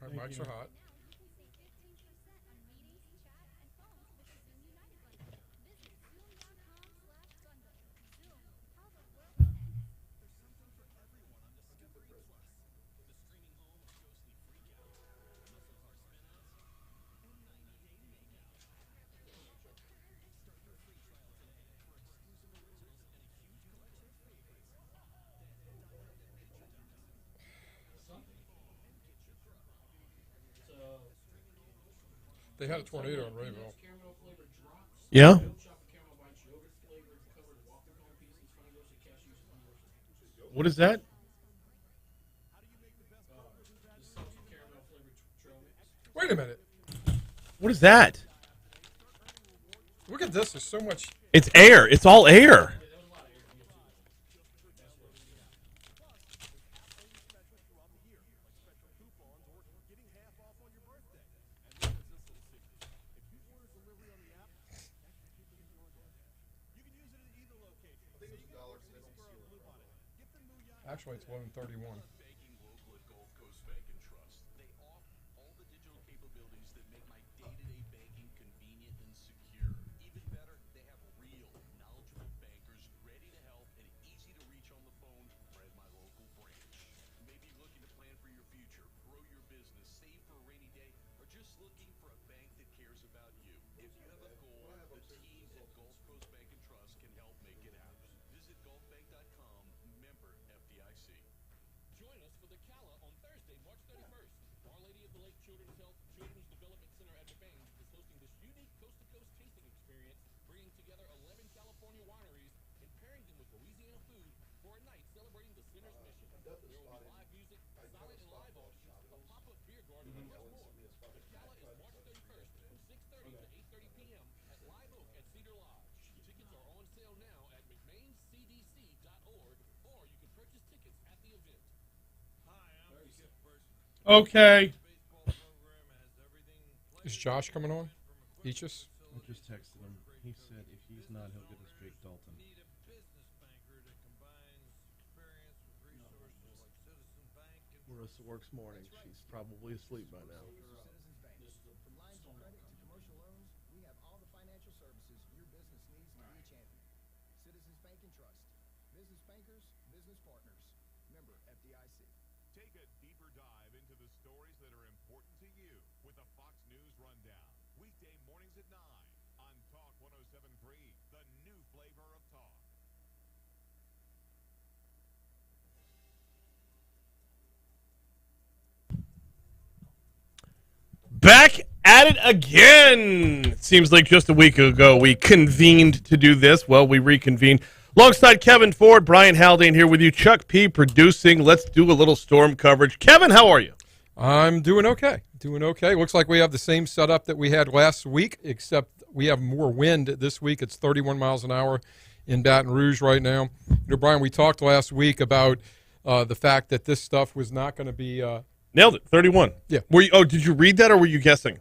Our mics are hot. They had a tornado in Rainbow. Yeah? What is that? Wait a minute. What is that? Look at this. There's so much. It's air. It's all air. Actually, it's 11:31. Okay. Is Josh coming on? Autages? I just texted him. He said if he's not, he'll get us Jake Dalton. Marissa works morning. She's probably asleep by now. Take a deeper dive into the stories that are important to you with a Fox News Rundown. Weekday mornings at 9 on Talk 107.3, the new flavor of talk. Back at it again. It seems like just a week ago we convened to do this. Well, we reconvened. Alongside Kevin Ford, Brian Haldane here with you. Chuck P. producing. Let's do a little storm coverage. Kevin, how are you? I'm doing okay. Doing okay. Looks like we have the same setup that we had last week, except we have more wind this week. It's 31 miles an hour in Baton Rouge right now. You know, Brian, we talked last week about the fact that this stuff was not going to be. Nailed it. 31. Yeah. Did you read that or were you guessing?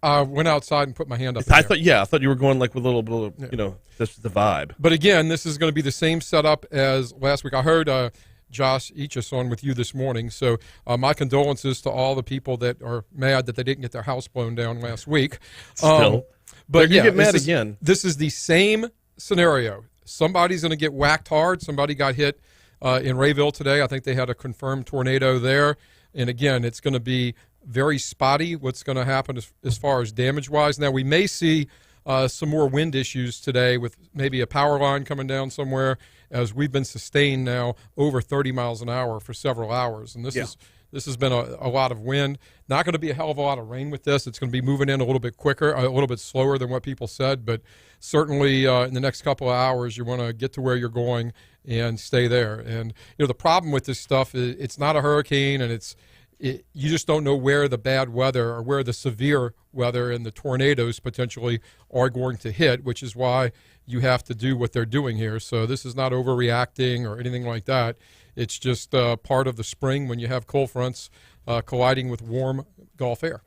I went outside and put my hand up. In I there. thought you were going like with a little bit of, that's the vibe. But again, this is going to be the same setup as last week. I heard Josh Eachus on with you this morning. So my condolences to all the people that are mad that they didn't get their house blown down last week. Still. But They're yeah, gonna get mad again. This is the same scenario. Somebody's going to get whacked hard. Somebody got hit in Rayville today. I think they had a confirmed tornado there. And again, it's going to be very spotty what's going to happen as far as damage-wise. Now, we may see some more wind issues today with maybe a power line coming down somewhere, as we've been sustained now over 30 miles an hour for several hours. And this has been a lot of wind. Not going to be a hell of a lot of rain with this. It's going to be moving in a little bit quicker, a little bit slower than what people said. But certainly in the next couple of hours, you want to get to where you're going and stay there. And the problem with this stuff is it's not a hurricane, and you just don't know where the bad weather or where the severe weather and the tornadoes potentially are going to hit, which is why you have to do what they're doing here. So this is not overreacting or anything like that. It's just part of the spring when you have cold fronts colliding with warm Gulf air.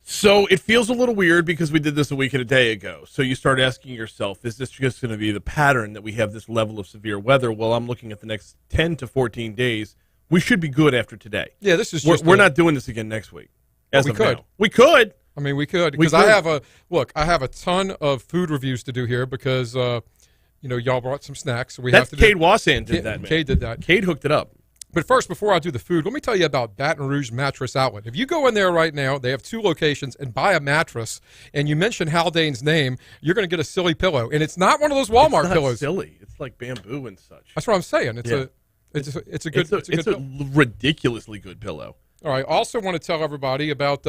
So it feels a little weird because we did this a week and a day ago. So you start asking yourself, is this just going to be the pattern that we have this level of severe weather? Well, I'm looking at the next 10 to 14 days. We should be good after today. Yeah, this is we're not doing this again next week. We could. Now. We could. I mean, we could, because I have a ton of food reviews to do here because y'all brought some snacks. So That's Cade Wassan did that, man. Cade did that. Cade hooked it up. But first, before I do the food, let me tell you about Baton Rouge Mattress Outlet. If you go in there right now, they have 2 locations, and buy a mattress, and you mention Haldane's name, you're going to get a silly pillow. And it's not one of those Walmart pillows. It's silly. It's like bamboo and such. That's what I'm saying. It's a ridiculously good pillow. All right. Also want to tell everybody about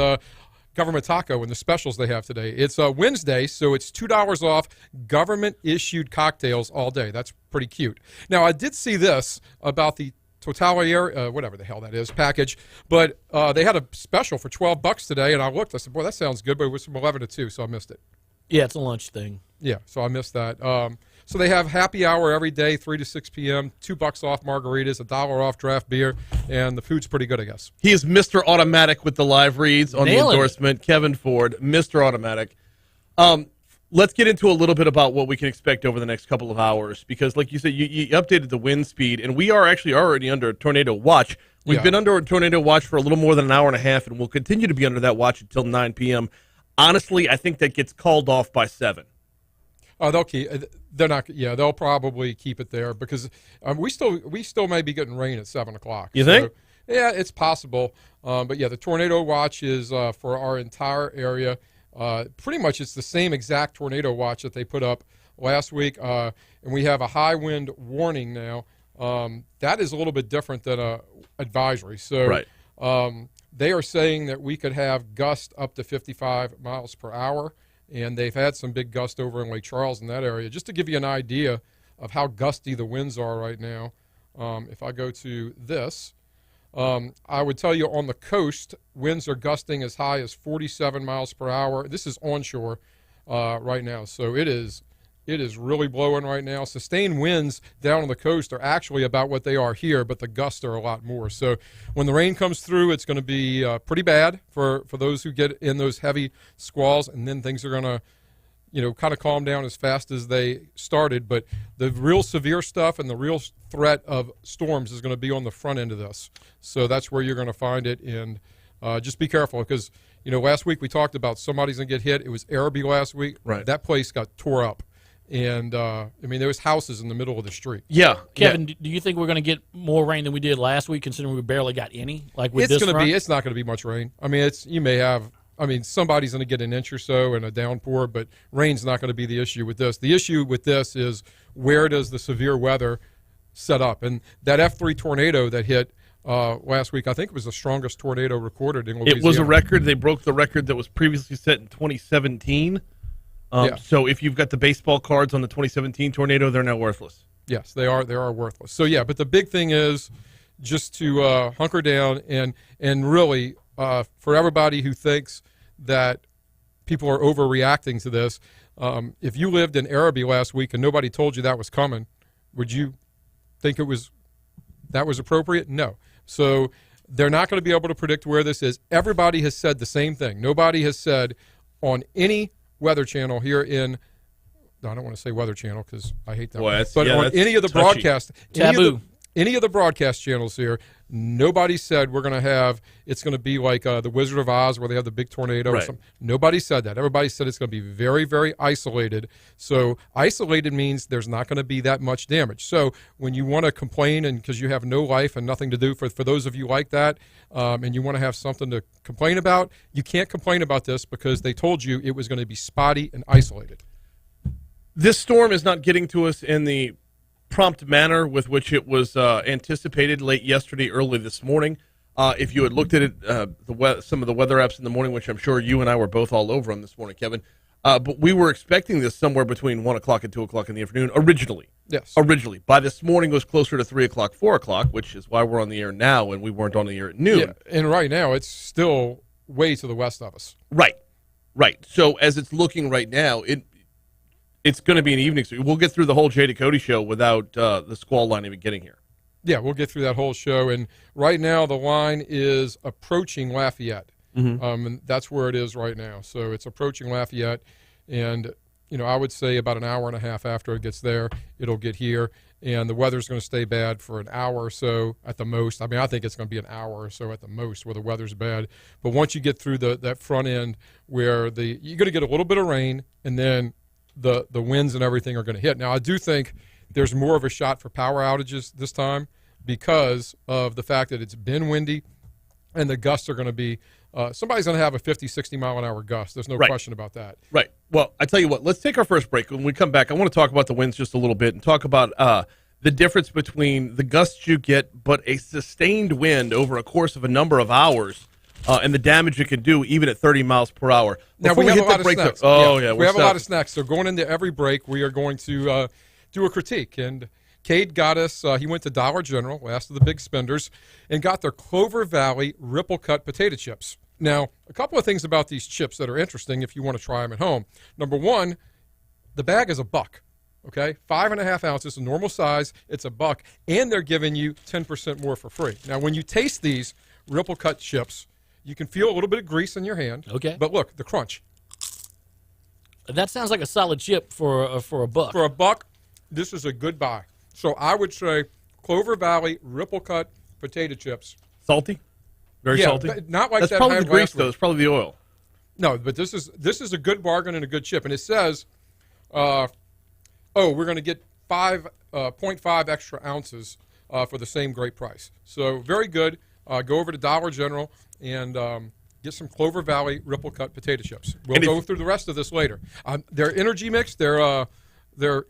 Government Taco and the specials they have today. It's Wednesday, so it's $2 off government-issued cocktails all day. That's pretty cute. Now, I did see this about the Totalier, whatever the hell that is, package, but they had a special for $12 today, and I looked. I said, boy, that sounds good, but it was from 11 to 2, so I missed it. Yeah, it's a lunch thing. Yeah, so I missed that. So they have happy hour every day, 3 to 6 p.m., $2 off margaritas, $1 off draft beer, and the food's pretty good, I guess. He is Mr. Automatic with the live reads on the endorsement. Kevin Ford, Mr. Automatic. Let's get into a little bit about what we can expect over the next couple of hours, because like you said, you updated the wind speed, and we are actually already under a tornado watch. We've been under a tornado watch for a little more than an hour and a half, and we'll continue to be under that watch until 9 p.m. Honestly, I think that gets called off by 7. They'll keep. They're not. Yeah, they'll probably keep it there because we still may be getting rain at 7 o'clock. You think? Yeah, it's possible. But yeah, the tornado watch is for our entire area. Pretty much, it's the same exact tornado watch that they put up last week, and we have a high wind warning now. That is a little bit different than a advisory. So right. They are saying that we could have gusts up to 55 miles per hour. And they've had some big gusts over in Lake Charles in that area. Just to give you an idea of how gusty the winds are right now, if I go to this, I would tell you on the coast, winds are gusting as high as 47 miles per hour. This is onshore right now, so it is really blowing right now. Sustained winds down on the coast are actually about what they are here, but the gusts are a lot more. So when the rain comes through, it's going to be pretty bad for those who get in those heavy squalls, and then things are going to, kind of calm down as fast as they started. But the real severe stuff and the real threat of storms is going to be on the front end of this. So that's where you're going to find it, and just be careful because, last week we talked about somebody's going to get hit. It was Araby last week. Right. That place got tore up. And, there was houses in the middle of the street. Yeah. Kevin, do you think we're going to get more rain than we did last week, considering we barely got any? Like with this front? It's not going to be much rain. I mean, somebody's going to get an inch or so and a downpour, but rain's not going to be the issue with this. The issue with this is where does the severe weather set up? And that F3 tornado that hit last week, I think it was the strongest tornado recorded in Louisiana. It was a record. They broke the record that was previously set in 2017. So if you've got the baseball cards on the 2017 tornado, they're now worthless. Yes, they are. They are worthless. So yeah, but the big thing is, just to hunker down and really, for everybody who thinks that people are overreacting to this, if you lived in Araby last week and nobody told you that was coming, would you think that was appropriate? No. So they're not going to be able to predict where this is. Everybody has said the same thing. Nobody has said on any weather channel here in, I don't want to say Weather Channel because I hate that one. But on any of the broadcast, any of the broadcast channels here, nobody said we're going to have, it's going to be like the Wizard of Oz where they have the big tornado or something. Nobody said that. Everybody said it's going to be very, very isolated. So isolated means there's not going to be that much damage. So when you want to complain and because you have no life and nothing to do, for those of you like that, and you want to have something to complain about, you can't complain about this because they told you it was going to be spotty and isolated. This storm is not getting to us in the prompt manner with which it was anticipated late yesterday, early this morning. If you had looked at it, some of the weather apps in the morning, which I'm sure you and I were both all over on this morning, Kevin, but we were expecting this somewhere between 1 o'clock and 2 o'clock in the afternoon originally. Yes. Originally. By this morning, it was closer to 3 o'clock, 4 o'clock, which is why we're on the air now and we weren't on the air at noon. Yeah, and right now it's still way to the west of us. Right. So as it's looking right now, it's going to be an evening. So we'll get through the whole Jay Cody show without the squall line even getting here. Yeah, we'll get through that whole show. And right now the line is approaching Lafayette. And that's where it is right now. So it's approaching Lafayette. And, I would say about an hour and a half after it gets there, it'll get here. And the weather's going to stay bad for an hour or so at the most. I mean, I think it's going to be an hour or so at the most where the weather's bad. But once you get through that front end where you're going to get a little bit of rain and then the winds and everything are going to hit. Now, I do think there's more of a shot for power outages this time because of the fact that it's been windy and the gusts are going to be somebody's going to have a 50, 60-mile-an-hour gust. There's no question about that. Right. Well, I tell you what, let's take our first break. When we come back, I want to talk about the winds just a little bit and talk about the difference between the gusts you get but a sustained wind over a course of a number of hours and the damage it can do even at 30 miles per hour. Now, we have a lot of snacks. We have a lot of snacks. So going into every break, we are going to do a critique. And Cade got us, he went to Dollar General, last of the big spenders, and got their Clover Valley Ripple Cut potato chips. Now, a couple of things about these chips that are interesting if you want to try them at home. Number one, the bag is $1. Okay, 5.5 ounces, a normal size, it's $1, and they're giving you 10% more for free. Now, when you taste these Ripple Cut chips, you can feel a little bit of grease in your hand. Okay. But look, the crunch. That sounds like a solid chip for $1. For $1, this is a good buy. So I would say Clover Valley Ripple Cut potato chips. Salty? Very salty? Not like That's that. probably the grease, though. It's probably the oil. No, but this is a good bargain and a good chip. And it says, we're going to get 0.5 extra ounces for the same great price. So very good. Go over to Dollar General and get some Clover Valley Ripple Cut potato chips. We'll go through the rest of this later. Their energy mix, their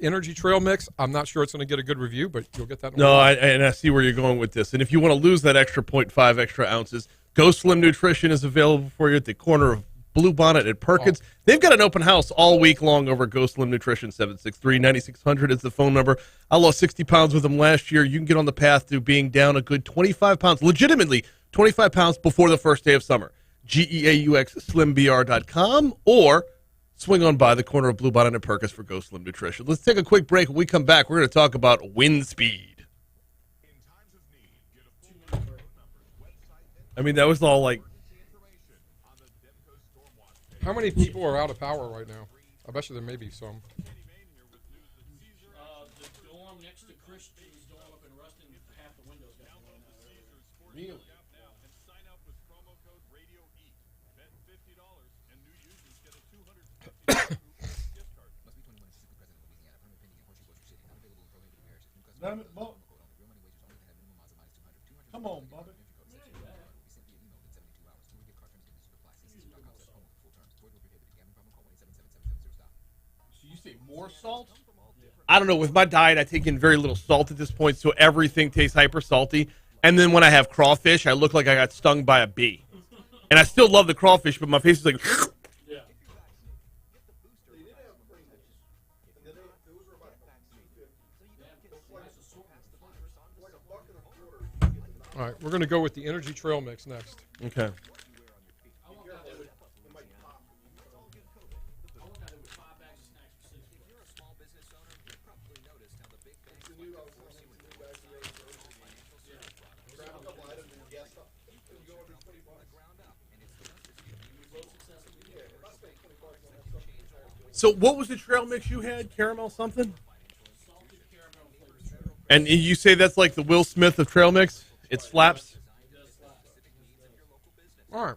energy trail mix, I'm not sure it's going to get a good review, but you'll get that. I see where you're going with this. And if you want to lose that extra 0.5 extra ounces, Go Slim Nutrition is available for you at the corner of Blue Bonnet at Perkins. They've got an open house all week long over Go Slim Nutrition. 763-9600 is the phone number. I lost 60 pounds with them last year. You can get on the path to being down a good 25 pounds, legitimately 25 pounds before the first day of summer. GEAUXSlimBR.com or swing on by the corner of Blue Bonnet and Perkins for Go Slim Nutrition. Let's take a quick break. When we come back, we're going to talk about wind speed. I mean, that was all like... How many people are out of power right now? I bet you there may be some. The dorm next to Christian's dorm up in Ruston, half the windows got blown out. Really? And sign up with promo code RadioEat. Bet $50 and new users get a $250 gift card. Must be 21 to super president of Louisiana. Permit pending in Horseshoe Buzzer City. Not available in prohibited areas. Damn it, Bob. Real money wages only have minimum odds of -200. Come on, Bobby. Will be sent via email within 72 hours. Total gift card terms and conditions apply. See system.com/promo for full terms. Void where prohibited. Gambling problem? Call 1-877-770-STOP. So you say more salt? I don't know. With my diet, I take in very little salt at this point, so everything tastes hyper salty. And then when I have crawfish, I look like I got stung by a bee. And I still love the crawfish, but my face is like... Yeah. All right, we're going to go with the Energy Trail Mix next. Okay. I want that with 5 bags of snacks for $60. If you're a small business owner, you've probably noticed how the big banks like to force you into a financial service product. You can help with from the ground up, and it's just as easy. So what was the trail mix you had? Caramel something? Salted caramel flavored. And you say that's like the Will Smith of trail mix? It slaps? All right.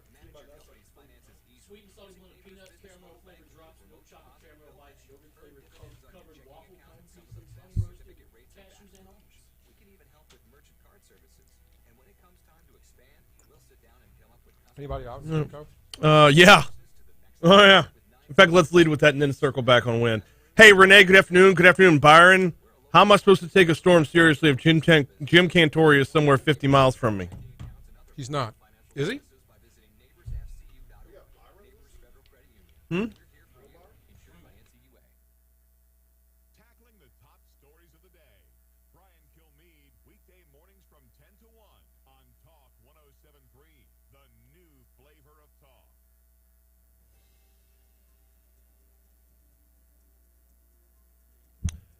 Sweet and salty blend of peanuts, caramel flavored drops, milk chocolate caramel bites, yogurt flavored covered waffle cone pieces, honey roasted cashews and almonds. We can even help with merchant card services. And when it comes time to expand, we'll sit down and come up with Anybody out? Yeah. Oh, yeah. In fact, let's lead with that and then circle back on win. Hey, Renee, good afternoon. Good afternoon, Byron. How am I supposed to take a storm seriously if Jim Cantori is somewhere 50 miles from me? He's not. Is he? Tackling the top stories of the day. Brian Kilmeade, weekday mornings from 10 to 1 on Talk 107.3, the new flavor of talk.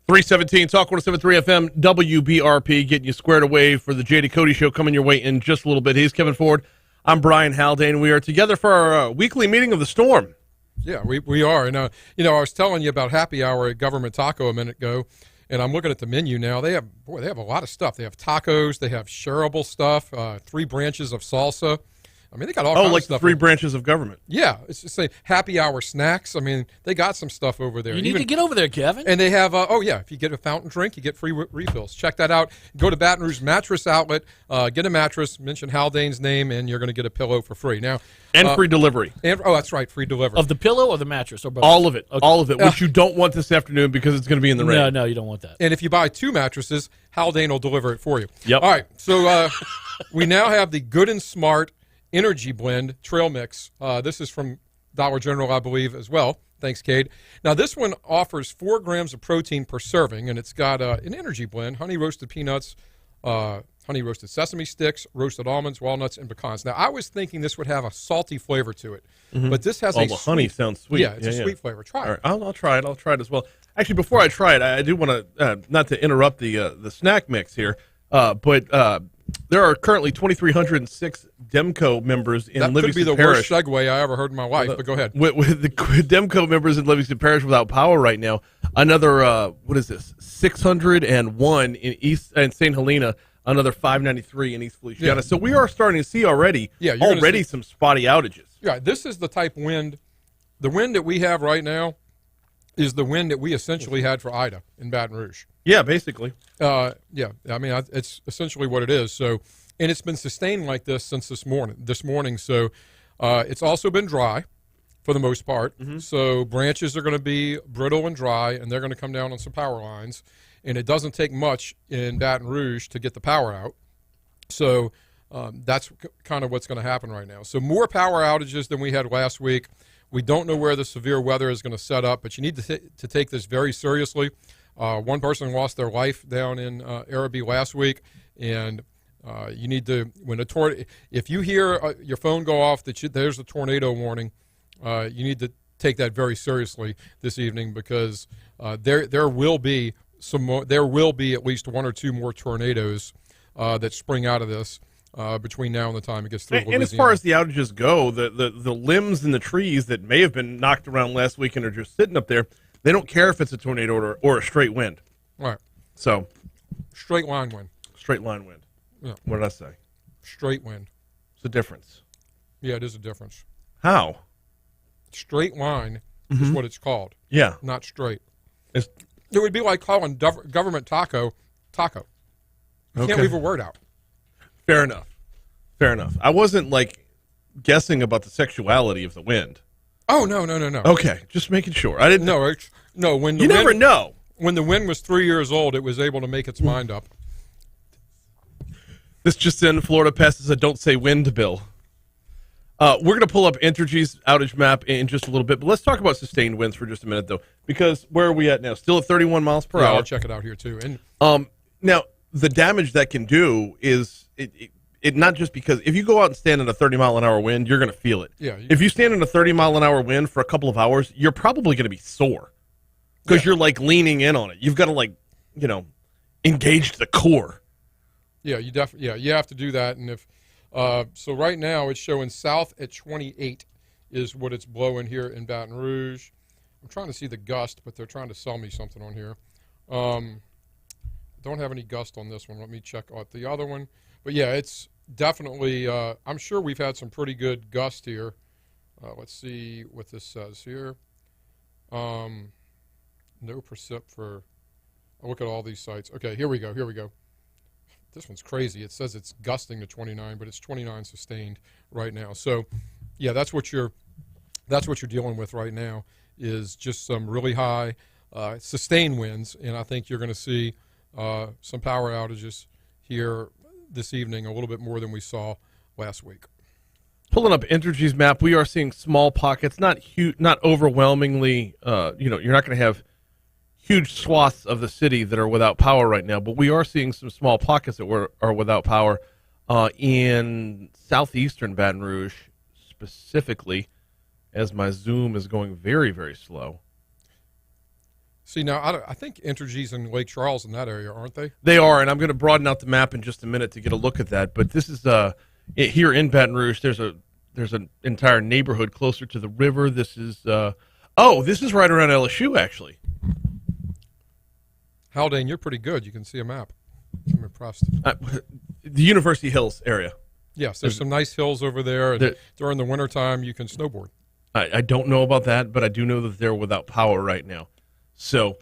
.317 Talk 107.3 FM WBRP, getting you squared away for the J.D. Cody Show coming your way in just a little bit. He's Kevin Ford. I'm Brian Haldane. We are together for our weekly meeting of the Storm. Yeah, we are. And, I was telling you about happy hour at Government Taco a minute ago, and I'm looking at the menu now. They have a lot of stuff. They have tacos. They have shareable stuff, 3 branches of salsa. I mean, they got all kinds of stuff. 3 branches of government. Yeah, it's just say happy hour snacks. I mean, they got some stuff over there. You need to get over there, Kevin. And they have, if you get a fountain drink, you get free refills. Check that out. Go to Baton Rouge Mattress Outlet, get a mattress, mention Haldane's name, and you're going to get a pillow for free. Now, And free delivery. That's right, free delivery. Of the pillow or the mattress or both? All of it. Okay. All of it, which you don't want this afternoon because it's going to be in the rain. No, you don't want that. And if you buy 2 mattresses, Haldane will deliver it for you. Yep. All right, so we now have the Good and Smart Energy Blend Trail Mix. This is from Dollar General, I believe, as well. Thanks, Cade. Now, this one offers 4 grams of protein per serving, and it's got an energy blend, honey roasted peanuts, honey roasted sesame sticks, roasted almonds, walnuts, and pecans. Now, I was thinking this would have a salty flavor to it, but this has The honey sounds sweet. Yeah, it's a sweet flavor. Try All it. right, I'll try it. I'll try it as well. Actually, before I try it, I do want to, not to interrupt the snack mix here, but there are currently 2,306 Demco members in That Livingston could be the Parish. worst segue I ever heard in my life, but go ahead. With the Demco members in Livingston Parish without power right now. Another, what is this, 601 in East and St. Helena, another 593 in East Feliciana. Yeah. So we are starting to see already some spotty outages. Yeah, this is the type wind. The wind that we have right now is the wind that we essentially had for Ida in Baton Rouge. Yeah, basically. I mean, it's essentially what it is. So, and it's been sustained like this since this morning. So, it's also been dry for the most part. So branches are going to be brittle and dry, and they're going to come down on some power lines. And it doesn't take much in Baton Rouge to get the power out. So that's kind of what's going to happen right now. So more power outages than we had last week. We don't know where the severe weather is going to set up, but you need to take this very seriously. One person lost their life down in Araby last week, and you need to, if you hear your phone go off that there's a tornado warning, you need to take that very seriously this evening, because there will be at least 1 or 2 more tornadoes that spring out of this between now and the time it gets through Louisiana. And as far as the outages go, the limbs and the trees that may have been knocked around last week and are just sitting up there, they don't care if it's a tornado or a straight wind. Right. So, Straight line wind. straight line wind. Yeah. What did I say? Straight wind. It's a difference. Yeah, it is a difference. How? Straight line is what it's called, Yeah. not straight. It's, It would be like calling government taco. You can't Okay. leave a word out. fair enough. Fair enough. I wasn't guessing about the sexuality of the wind. Oh, no. Okay, just making sure. I didn't know. No, when the You never wind, know. When the wind was 3 years old, it was able to make its mind up. This just in, Florida passes a don't say wind bill. We're going to pull up Entergy's outage map in just a little bit, but let's talk about sustained winds for just a minute, though, because where are we at now? Still at 31 miles per Yeah, hour. I'll check it out here, too. And Now, the damage that can do is it not just because if you go out and stand in a 30-mile-an-hour wind, you're going to feel it. Yeah. If you stand in a 30-mile-an-hour wind for a couple of hours, you're probably going to be sore because you're like leaning in on it. You've got to engage the core. Yeah, you have to do that. And if so, right now it's showing south at 28 is what it's blowing here in Baton Rouge. I'm trying to see the gust, but they're trying to sell me something on here. Don't have any gust on this one. Let me check out the other one. But yeah, it's definitely. I'm sure we've had some pretty good gust here. Let's see what this says here. No precip for. I'll look at all these sites. Okay, here we go. This one's crazy. It says it's gusting to 29, but it's 29 sustained right now. So, yeah, that's what you're dealing with right now is just some really high sustained winds, and I think you're going to see some power outages here this evening, a little bit more than we saw last week. Pulling up Entergy's map, we are seeing small pockets, not huge, not overwhelmingly. You're not going to have huge swaths of the city that are without power right now, but we are seeing some small pockets that are without power in southeastern Baton Rouge, specifically, as my Zoom is going very, very slow. See, now, I think Entergy's in Lake Charles in that area, aren't they? They are, and I'm going to broaden out the map in just a minute to get a look at that. But this is here in Baton Rouge. There's an entire neighborhood closer to the river. This is this is right around LSU, actually. Haldane, you're pretty good. You can see a map. I'm impressed. The University Hills area. Yes, there's some nice hills over there, and during the wintertime you can snowboard. I don't know about that, but I do know that they're without power right now. So,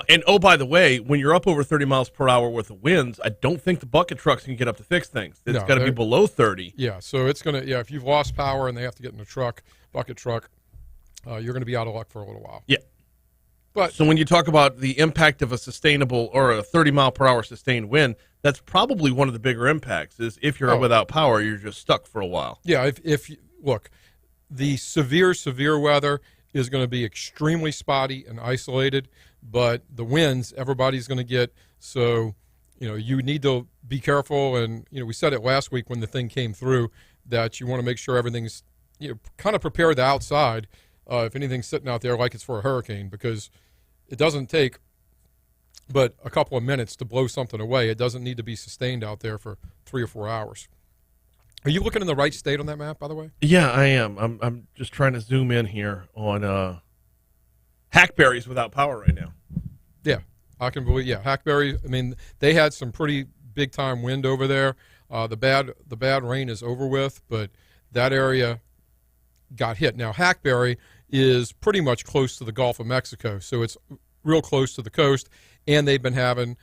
and oh, by the way, when you're up over 30 miles per hour with the winds, I don't think the bucket trucks can get up to fix things. It's got to be below 30. Yeah, so it's going to, if you've lost power and they have to get in a bucket truck, you're going to be out of luck for a little while. Yeah. But so when you talk about the impact of a sustainable or a 30-mile-per-hour sustained wind, that's probably one of the bigger impacts is if you're without power, you're just stuck for a while. Yeah, if look, the severe weather is going to be extremely spotty and isolated, but the winds everybody's going to get. So, you need to be careful. And, we said it last week when the thing came through that you want to make sure everything's, kind of prepare the outside if anything's sitting out there like it's for a hurricane, because it doesn't take but a couple of minutes to blow something away. It doesn't need to be sustained out there for 3 or 4 hours. Are you looking in the right state on that map, by the way? Yeah, I am. I'm just trying to zoom in here on Hackberry's without power right now. Yeah, I can believe. Yeah, Hackberry. I mean, they had some pretty big time wind over there. The bad rain is over with, but that area got hit. Now Hackberry is pretty much close to the Gulf of Mexico, so it's real close to the coast, and they've been having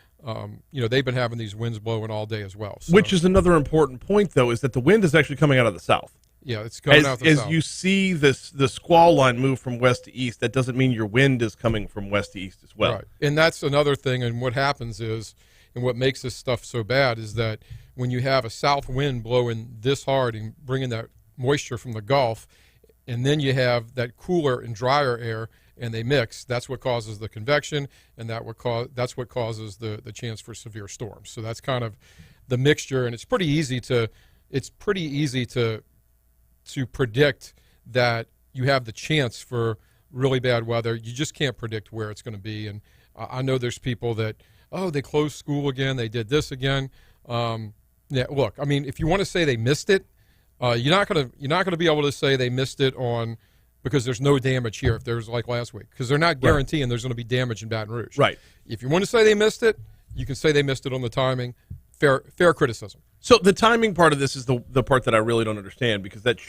these winds blowing all day as well. So. Which is another important point, though, is that the wind is actually coming out of the south. Yeah, it's coming out the south. As you see the squall line move from west to east, that doesn't mean your wind is coming from west to east as well. Right, and that's another thing. And what happens is, and what makes this stuff so bad is that when you have a south wind blowing this hard and bringing that moisture from the Gulf, and then you have that cooler and drier air, and they mix, that's what causes the convection, and that's what causes the chance for severe storms. So that's kind of the mixture, and it's pretty easy to predict that you have the chance for really bad weather. You just can't predict where it's going to be. And I know there's people that, they closed school again, they did this again. Yeah, look, I mean, if you want to say they missed it, you're not gonna be able to say they missed it because there's no damage here if there's like last week, because they're not guaranteeing there's going to be damage in Baton Rouge. Right. If you want to say they missed it, you can say they missed it on the timing. Fair criticism. So the timing part of this is the part that I really don't understand, because it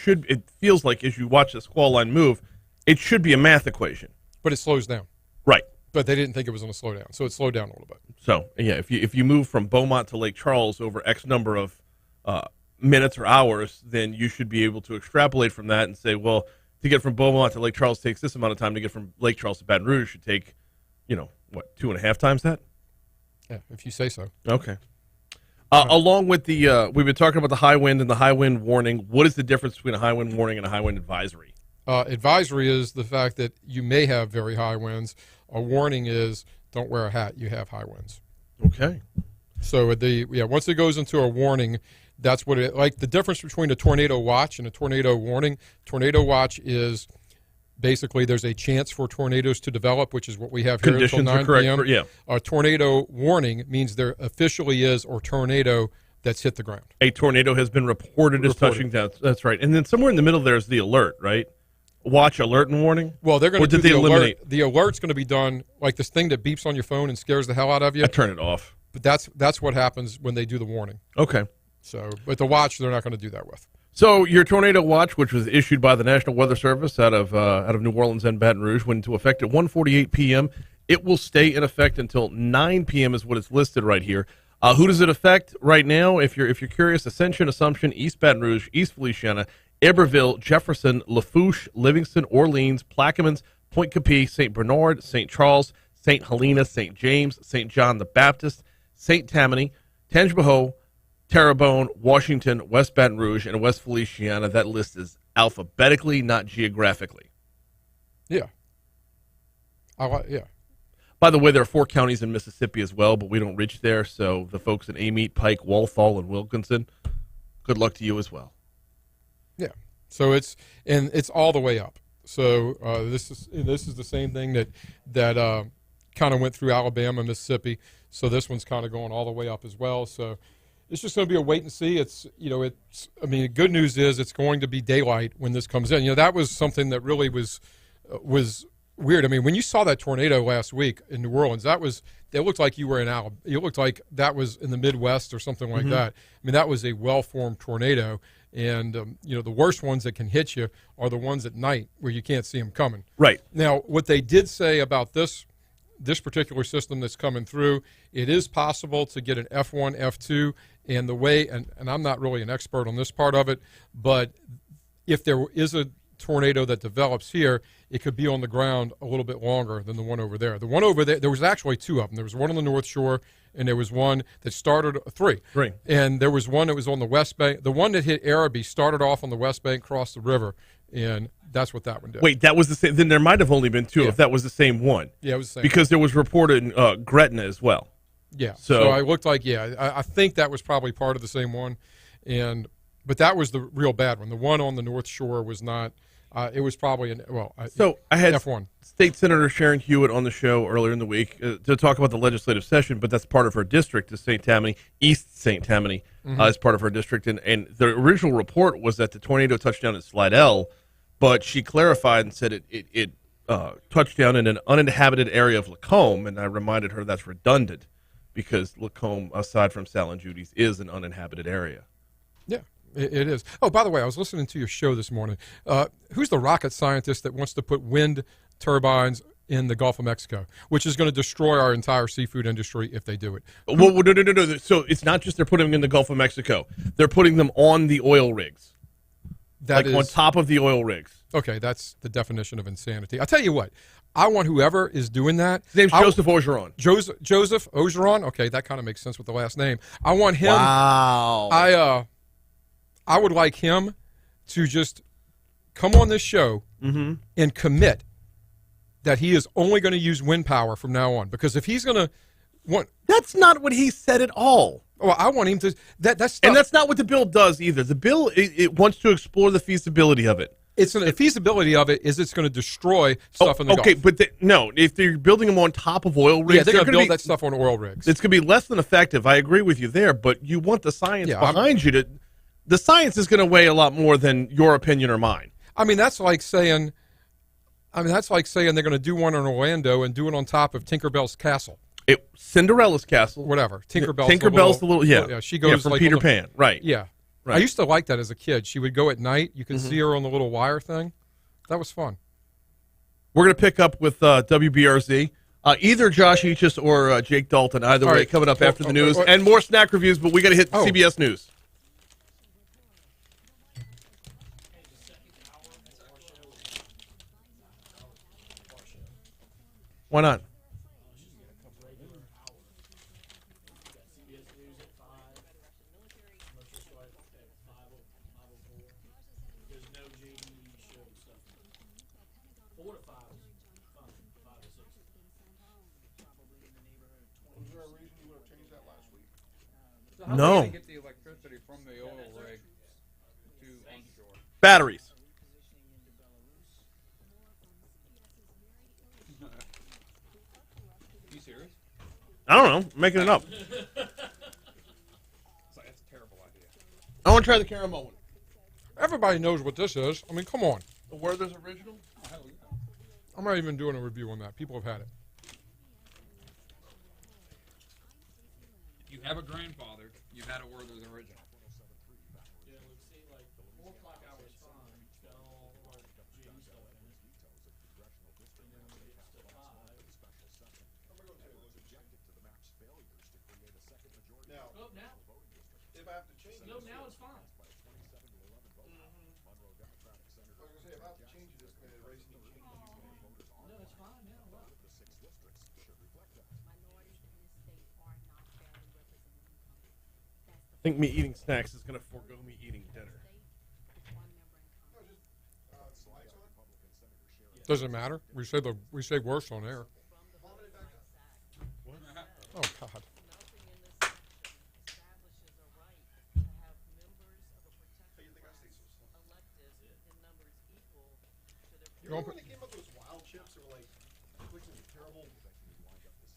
feels like as you watch the squall line move, it should be a math equation. But it slows down. Right. But they didn't think it was going to slow down, so it slowed down a little bit. So yeah, if you move from Beaumont to Lake Charles over X number of minutes or hours, then you should be able to extrapolate from that and say, well, to get from Beaumont to Lake Charles takes this amount of time. To get from Lake Charles to Baton Rouge should take, 2.5 times that? Yeah, if you say so. Okay. Along with we've been talking about the high wind and the high wind warning. What is the difference between a high wind warning and a high wind advisory? Advisory is the fact that you may have very high winds. A warning is don't wear a hat. You have high winds. Okay. So once it goes into a warning, That's what it like. The difference between a tornado watch and a tornado warning. Tornado watch is basically there's a chance for tornadoes to develop, which is what we have here until Conditions 9 are correct. p.m. Yeah. A tornado warning means there officially is a tornado that's hit the ground. A tornado has been reported as touching down. That's right. And then somewhere in the middle there is the alert, right? Watch, alert, and warning. Well, they're going Or to do did they the eliminate? alert. The alert's going to be done like this thing that beeps on your phone and scares the hell out of you. I turn it off. But that's what happens when they do the warning. Okay. So, but the watch they're not going to do that with. So your tornado watch, which was issued by the National Weather Service out of New Orleans and Baton Rouge, went into effect at 1:48 p.m. It will stay in effect until 9 p.m. is what it's listed right here. Who does it affect right now? If you're curious, Ascension, Assumption, East Baton Rouge, East Feliciana, Iberville, Jefferson, Lafourche, Livingston, Orleans, Plaquemines, Point Capee, St. Bernard, St. Charles, St. Helena, St. James, St. John the Baptist, St. Tammany, Tangipahoa, Terrebonne, Washington, West Baton Rouge, and West Feliciana. That list is alphabetically, not geographically. Yeah. Yeah. By the way, there are 4 counties in Mississippi as well, but we don't reach there. So the folks in Amite, Pike, Walthall, and Wilkinson, good luck to you as well. Yeah. So it's all the way up. So this is the same thing that kind of went through Alabama, Mississippi. So this one's kind of going all the way up as well. So it's just going to be a wait and see. The good news is it's going to be daylight when this comes in. That was something that really was weird. I mean, when you saw that tornado last week in New Orleans, it looked like you were in Alabama. It looked like that was in the Midwest or something like that. I mean, that was a well-formed tornado. And, the worst ones that can hit you are the ones at night where you can't see them coming. Right. Now, what they did say about this particular system that's coming through, it is possible to get an F1, F2, and the way, and I'm not really an expert on this part of it, but if there is a tornado that develops here, it could be on the ground a little bit longer than the one over there. The one over there, there was actually 2 of them. There was one on the North Shore, and there was one that started 3. And there was one that was on the West Bank. The one that hit Araby started off on the West Bank, crossed the river, and that's what that one did. Wait, that was the same? Then there might have only been 2 if that was the same one. Yeah, it was the same because there was reported in Gretna as well. Yeah, so I looked like, I think that was probably part of the same one, but that was the real bad one. The one on the North Shore was not. It was probably I had F1. State Senator Sharon Hewitt on the show earlier in the week to talk about the legislative session, but that's part of her district is St. Tammany, East St. Tammany is part of her district. And the original report was that the tornado touched down at Slidell, but she clarified and said it touched down in an uninhabited area of Lacombe, and I reminded her that's redundant because Lacombe, aside from Sal and Judy's, is an uninhabited area. Yeah. It is. Oh, by the way, I was listening to your show this morning. Who's the rocket scientist that wants to put wind turbines in the Gulf of Mexico, which is going to destroy our entire seafood industry if they do it? Well, no. So it's not just they're putting them in the Gulf of Mexico. They're putting them on the oil rigs. On top of the oil rigs. Okay, that's the definition of insanity. I'll tell you what. I want whoever is doing that. His name's Joseph Ogeron. Joseph Ogeron? Okay, that kind of makes sense with the last name. I want him. Wow. I would like him to just come on this show and commit that he is only going to use wind power from now on. Because if he's going to that's not what he said at all. Well, I want him to that's and that's not what the bill does either. The bill it wants to explore the feasibility of it. The feasibility of it is it's going to destroy stuff in the Gulf. Okay, but no, if they're building them on top of oil rigs, they're going to build that stuff on oil rigs. It's going to be less than effective. I agree with you there, but you want the science behind you to. The science is going to weigh a lot more than your opinion or mine. I mean, that's like saying they're going to do one in Orlando and do it on top of Tinkerbell's castle. Cinderella's castle. Whatever. Tinkerbell's the little she goes from like Peter Pan. Right. Yeah. Right. I used to like that as a kid. She would go at night. You could see her on the little wire thing. That was fun. We're going to pick up with WBRZ. Either Josh Eachus or Jake Dalton. Either way, coming up after the news. And more snack reviews, but we got to hit CBS News. Why not? So how No. do they get the electricity from the oil rig to onshore? Batteries. You serious? I don't know. I'm making it up. It's like, that's a terrible idea. I want to try the caramel one. Everybody knows what this is. I mean, come on. The Werther's original? Oh, hell yeah. I'm not even doing a review on that. People have had it. If you have a grandfather, you've had a Werther's original. Yeah, let's see, like, 4 o'clock hour is fine. Got all, like, G stuff in it. And then when it gets to 5. Now, Oh, now. if I have to change No, it, now it's fine. I was gonna say if I have to change it, it's gonna erase any changes. No, it's fine now. Look. I think me eating snacks is going to forego me eating dinner. Doesn't matter. We say worse on air. Oh God. You remember when they came up with those wild chips that were like terrible,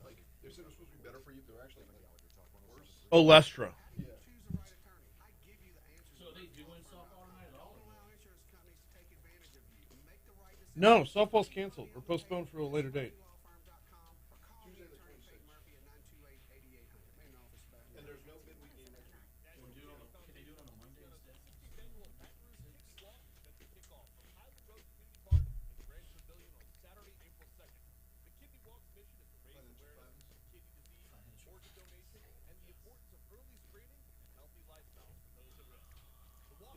like they said it was supposed to be better for you, they're actually worse. Olestra. Yeah. So are they doing softball tonight at all? No, softball's canceled or postponed for a later date. Tuesday the 26th. And there's no midweek game next week. Can they do it on a Monday instead?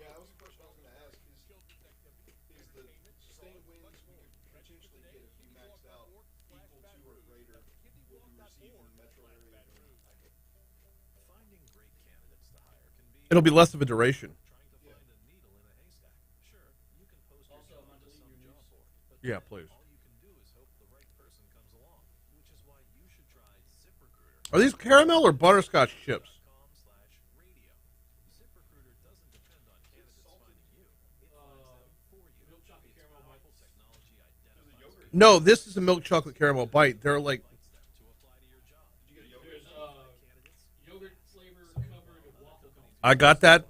Yeah, that was the question I was gonna ask. Is the sustained wins we could potentially get if you maxed out equal to or greater what we receive in the metro area? Finding great candidates to hire can be It'll be less of a duration. trying to find a needle in a haystack. Sure, you can post your Also, job am I to some deleting your job news? board, but Yeah, please. all you can do is hope the right person comes along, which is why you should try ZipRecruiter. Are these caramel or butterscotch chips? .com/radio. ZipRecruiter doesn't depend on candidates finding you. It finds them for you. Milk chocolate Its caramel powerful bites. technology identifies No, this is a milk chocolate caramel bite. They're like, them to apply to your job. There's yogurt flavor covered waffle cones. I got that.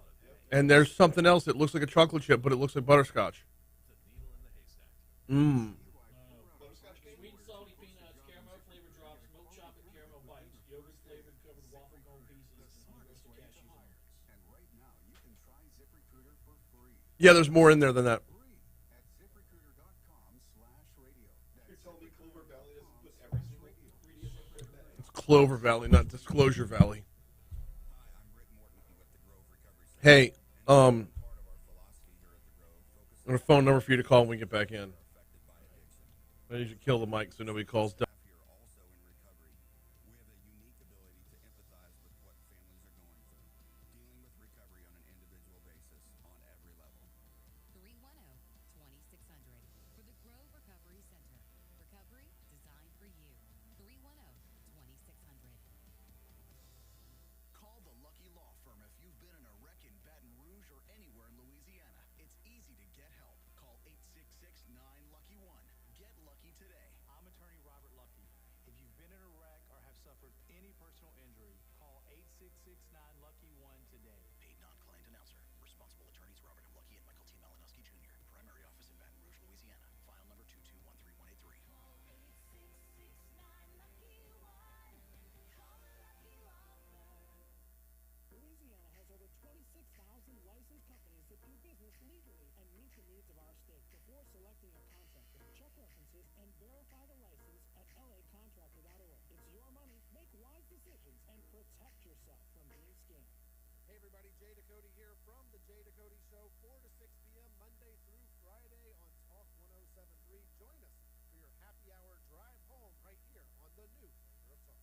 And there's something else that looks like a chocolate chip, but it looks like butterscotch. The needle in the haystack. Mmm. Sweet and salty peanuts, caramel flavored drops, milk chocolate caramel bites, yogurt flavored covered waffle cone pieces, and roasted cashews and nuts. Yeah, there's more in there than that. You're telling me Clover Valley doesn't put every single ingredient in there? It's Clover Valley, not Disclosure Valley. Hey, I'm gonna phone number for you to call when we get back in. I need you to kill the mic so nobody calls down. Call the Lucky Law Firm if you've been in a wreck in Baton Rouge or anywhere in Louisiana. It's easy to get help. Call 866-9-LUCKY-1. Get lucky today. I'm attorney Robert Lucky. If you've been in a wreck or have suffered any personal injury, call 866-9-LUCKY-1 today. Paid non-client announcer. Responsible attorneys Robert M. Lucky and Michael T. Malinowski Jr. Primary office in Baton Rouge, Louisiana. File number 2213183. Louisiana has over 26,000 licensed companies that do business legally and meet the needs of our state. Before selecting a contractor, check references and verify the license at lacontractor.org. It's your money. Make wise decisions and protect yourself from being scammed. Hey everybody, Jay Dakota here from the Jay Dakota Show, 4 to 6 p.m. Monday through Friday on Talk 107.3. Join us for your happy hour drive home right here on the new Flavor of Talk.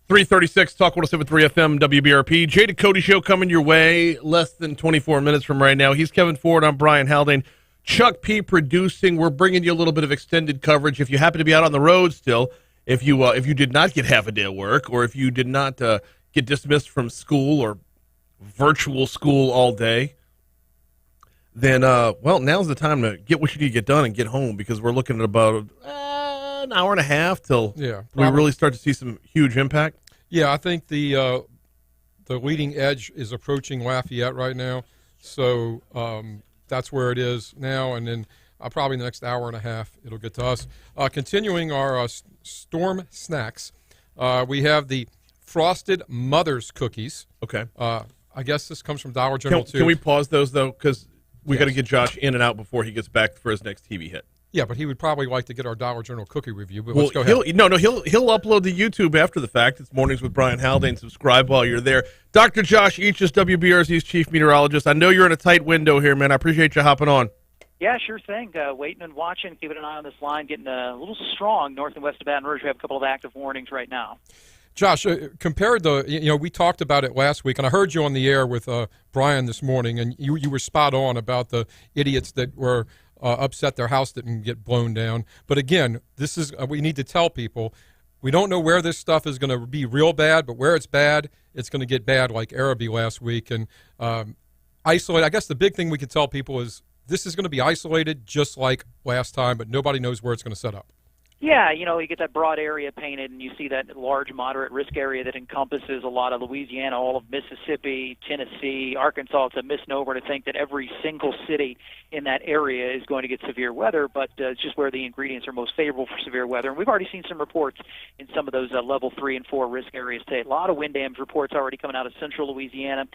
336 Talk 107.3 FM WBRP. Jay Ducote Show coming your way less than 24 minutes from right now. He's Kevin Ford. I'm Brian Haldane. Chuck P. producing. We're bringing you a little bit of extended coverage. If you happen to be out on the road still, if you did not get half a day of work, or if you did not get dismissed from school or virtual school all day, then, now's the time to get what you need to get done and get home, because we're looking at about an hour and a half till we really start to see some huge impact. Yeah, I think the leading edge is approaching Lafayette right now, so that's where it is now, and then probably the next hour and a half it'll get to us. Continuing our storm snacks, we have the Frosted Mother's Cookies. Okay. I guess this comes from Dollar General, too. Can we pause those, though? Because we got to get Josh in and out before he gets back for his next TV hit. Yeah, but he would probably like to get our Dollar General cookie review. But let's go ahead. He'll upload to YouTube after the fact. It's Mornings with Brian Haldane. Subscribe while you're there. Dr. Josh Eaches, WBRC's chief meteorologist. I know you're in a tight window here, man. I appreciate you hopping on. Yeah, sure thing. Waiting and watching, keeping an eye on this line, getting a little strong north and west of Baton Rouge. We have a couple of active warnings right now. Josh, compared to, we talked about it last week, and I heard you on the air with Brian this morning, and you were spot on about the idiots that were upset their house didn't get blown down. But again, this is we need to tell people, we don't know where this stuff is going to be real bad, but where it's bad, it's going to get bad like Araby last week. And isolate. I guess the big thing we could tell people is this is going to be isolated just like last time, but nobody knows where it's going to set up. Yeah, you get that broad area painted, and you see that large, moderate risk area that encompasses a lot of Louisiana, all of Mississippi, Tennessee, Arkansas. It's a misnomer to think that every single city in that area is going to get severe weather, but it's just where the ingredients are most favorable for severe weather. And we've already seen some reports in some of those level 3 and 4 risk areas today. A lot of wind damage reports already coming out of central Louisiana.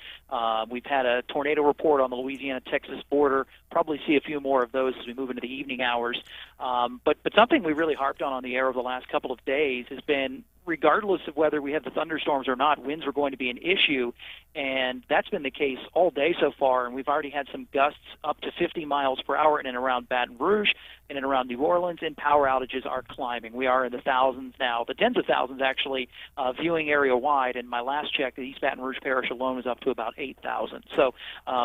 We've had a tornado report on the Louisiana-Texas border. Probably see a few more of those as we move into the evening hours. But something we really harped on the air over the last couple of days has been, regardless of whether we have the thunderstorms or not, winds are going to be an issue, and that's been the case all day so far, and we've already had some gusts up to 50 miles per hour in and around Baton Rouge and in around New Orleans, and power outages are climbing. We are in the thousands now, the tens of thousands actually, viewing area-wide, and my last check, the East Baton Rouge Parish alone is up to about 8,000. So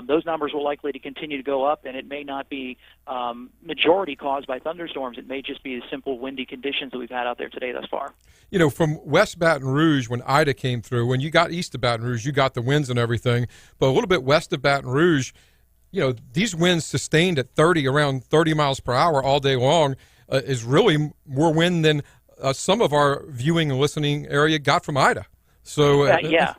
those numbers will likely to continue to go up, and it may not be majority caused by thunderstorms. It may just be the simple windy conditions that we've had out there today thus far. From West Baton Rouge, when Ida came through, when you got east of Baton Rouge, you got the winds and everything. But a little bit west of Baton Rouge, these winds sustained at around 30 miles per hour all day long is really more wind than some of our viewing and listening area got from Ida. So, yeah.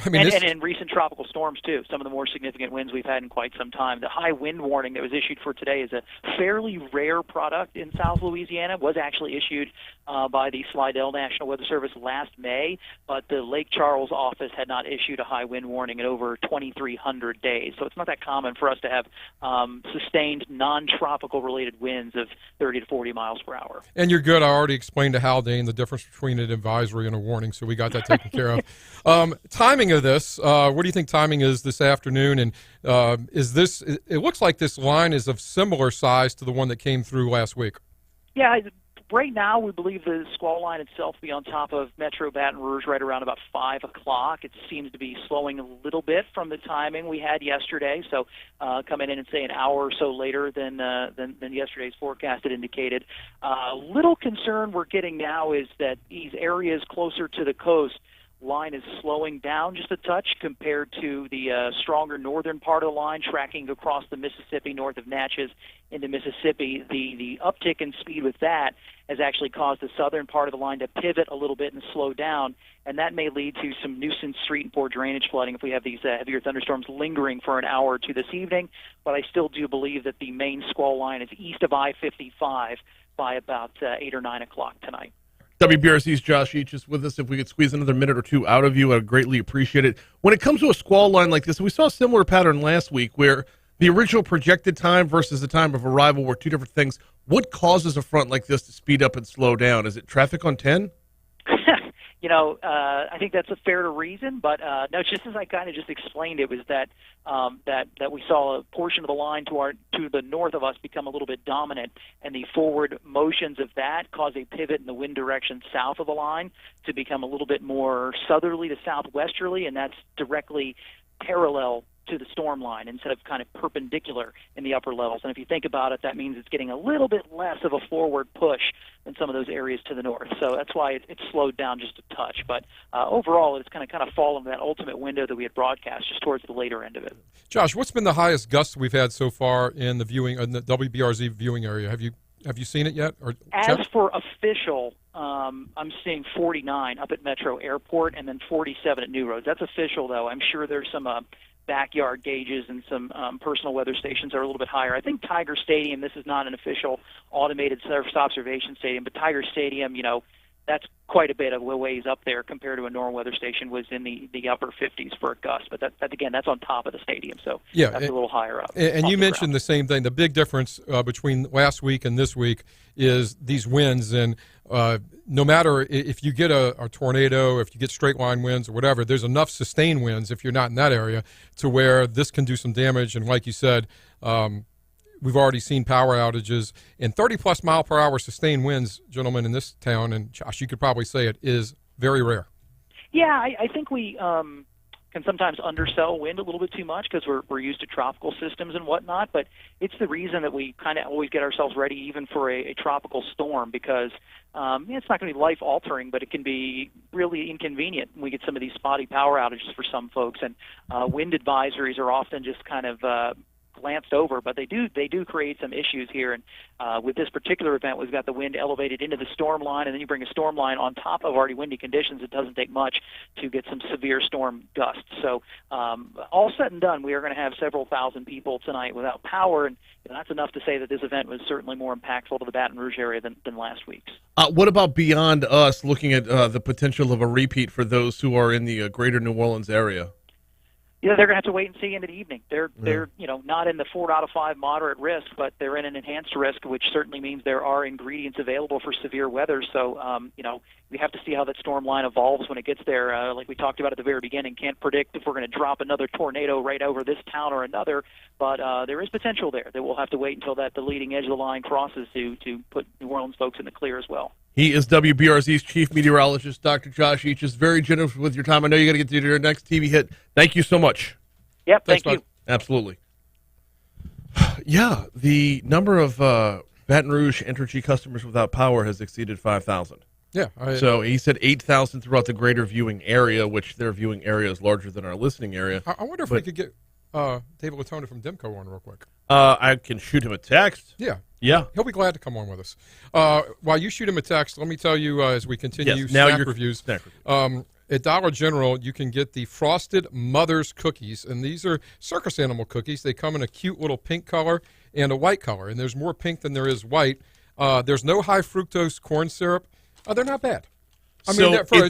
I mean, and in recent tropical storms, too, some of the more significant winds we've had in quite some time. The high wind warning that was issued for today is a fairly rare product in South Louisiana. It was actually issued by the Slidell National Weather Service last May, but the Lake Charles office had not issued a high wind warning in over 2,300 days. So it's not that common for us to have sustained non-tropical related winds of 30 to 40 miles per hour. And you're good. I already explained to Haldane the difference between an advisory and a warning, so we got that taken care of. Timing of this, what do you think timing is this afternoon? And it looks like this line is of similar size to the one that came through last week. Yeah, right now we believe the squall line itself will be on top of Metro Baton Rouge right around about 5 o'clock. It seems to be slowing a little bit from the timing we had yesterday, so coming in and say an hour or so later than yesterday's forecast had indicated. Little concern we're getting now is that these areas closer to the coast, line is slowing down just a touch compared to the stronger northern part of the line, tracking across the Mississippi north of Natchez into Mississippi. The uptick in speed with that has actually caused the southern part of the line to pivot a little bit and slow down, and that may lead to some nuisance street and poor drainage flooding if we have these heavier thunderstorms lingering for an hour or two this evening. But I still do believe that the main squall line is east of I-55 by about 8 or 9 o'clock tonight. WBRC's Josh Eaches with us. If we could squeeze another minute or two out of you, I'd greatly appreciate it. When it comes to a squall line like this, we saw a similar pattern last week where the original projected time versus the time of arrival were two different things. What causes a front like this to speed up and slow down? Is it traffic on 10? I think that's a fair reason, but no, just as I kind of just explained, it was that that we saw a portion of the line to the north of us become a little bit dominant, and the forward motions of that cause a pivot in the wind direction south of the line to become a little bit more southerly to southwesterly, and that's directly parallel to the storm line instead of kind of perpendicular in the upper levels. And if you think about it, that means it's getting a little bit less of a forward push than some of those areas to the north. So that's why it's slowed down just a touch. But overall, it's kind of fallen in that ultimate window that we had broadcast just towards the later end of it. Josh, what's been the highest gusts we've had so far in the WBRZ viewing area? Have you seen it yet? Or as for official, I'm seeing 49 up at Metro Airport and then 47 at New Roads. That's official, though. I'm sure there's some backyard gauges and some personal weather stations are a little bit higher. I think Tiger Stadium, this is not an official automated surface observation stadium, but Tiger Stadium, that's quite a bit of a ways up there compared to a normal weather station was in the upper 50s for a gust. But that's on top of the stadium, so that's a little higher up. And you mentioned the same thing. The big difference between last week and this week is these winds. And no matter if you get a tornado, if you get straight line winds or whatever, there's enough sustained winds if you're not in that area to where this can do some damage. And like you said, we've already seen power outages and 30-plus mile-per-hour sustained winds, gentlemen, in this town, and Josh, you could probably say it, is very rare. Yeah, I think we can sometimes undersell wind a little bit too much because we're used to tropical systems and whatnot, but it's the reason that we kind of always get ourselves ready even for a tropical storm because it's not going to be life-altering, but it can be really inconvenient when we get some of these spotty power outages for some folks, and wind advisories are often just kind of glanced over, but they do create some issues here. And with this particular event, we've got the wind elevated into the storm line, and then you bring a storm line on top of already windy conditions. It doesn't take much to get some severe storm gusts. So all said and done, we are going to have several thousand people tonight without power, and that's enough to say that this event was certainly more impactful to the Baton Rouge area than last week's. What about beyond us, looking at the potential of a repeat for those who are in the greater New Orleans area? They're going to have to wait and see into the evening. They're not in the 4 out of 5 moderate risk, but they're in an enhanced risk, which certainly means there are ingredients available for severe weather. So, we have to see how that storm line evolves when it gets there. Like we talked about at the very beginning, can't predict if we're going to drop another tornado right over this town or another, but there is potential there that we'll have to wait until the leading edge of the line crosses to put New Orleans folks in the clear as well. He is WBRZ's chief meteorologist, Dr. Josh Eaches. Very generous with your time. I know you got to get to your next TV hit. Thank you so much. Yep, thank you. Absolutely. Yeah, the number of Baton Rouge Entergy customers without power has exceeded 5,000. Yeah. So he said 8,000 throughout the greater viewing area, which their viewing area is larger than our listening area. I wonder if we could get David Latona from Demco on real quick. I can shoot him a text. Yeah. Yeah. He'll be glad to come on with us. While you shoot him a text, let me tell you as we continue snack reviews. At Dollar General, you can get the Frosted Mother's Cookies, and these are circus animal cookies. They come in a cute little pink color and a white color, and there's more pink than there is white. There's no high fructose corn syrup. They're not bad. I mean, for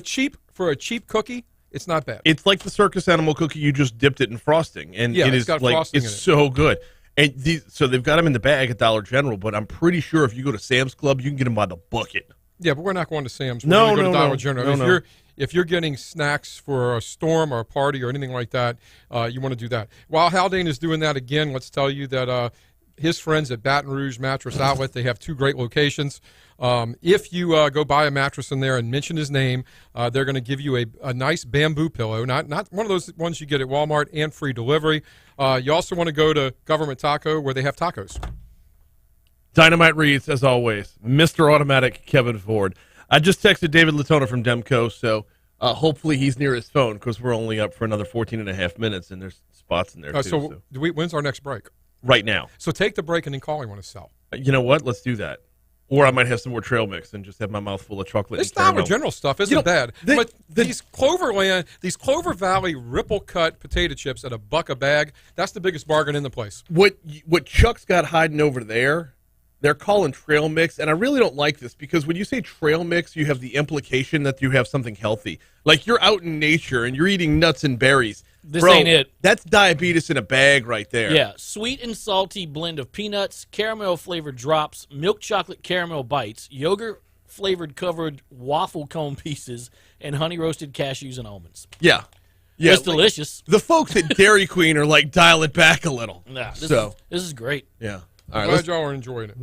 a cheap cookie, it's not bad. It's like the circus animal cookie. You just dipped it in frosting, and it's got frosting in it. It's so good. And so they've got them in the bag at Dollar General, but I'm pretty sure if you go to Sam's Club, you can get them by the bucket. Yeah, but we're not going to Sam's. We're going to go to Dollar General. If you're getting snacks for a storm or a party or anything like that, you want to do that. While Haldane is doing that again, let's tell you that his friends at Baton Rouge Mattress Outlet, they have 2 great locations. If you go buy a mattress in there and mention his name, they're going to give you a nice bamboo pillow, not one of those ones you get at Walmart, and free delivery. You also want to go to Government Taco where they have tacos. Dynamite reads, as always, Mr. Automatic Kevin Ford. I just texted David Latona from Demco, so hopefully he's near his phone because we're only up for another 14 and a half minutes, and there's spots in there, too. So when's our next break? Right now. So take the break and then call me when it's sell. You know what? Let's do that. Or I might have some more trail mix and just have my mouth full of chocolate. This Dollar General stuff isn't bad. But these Clover Valley Ripple Cut potato chips at $1 a bag, that's the biggest bargain in the place. What Chuck's got hiding over there, they're calling trail mix, and I really don't like this because when you say trail mix, you have the implication that you have something healthy. Like you're out in nature and you're eating nuts and berries. This ain't it. That's diabetes in a bag right there. Yeah, sweet and salty blend of peanuts, caramel-flavored drops, milk chocolate caramel bites, yogurt flavored covered waffle cone pieces and honey roasted cashews and almonds. Yeah. Yeah, It's delicious. The folks at Dairy Queen are like, dial it back a little. Nah, this is great. Yeah. All I'm right, glad y'all are enjoying it.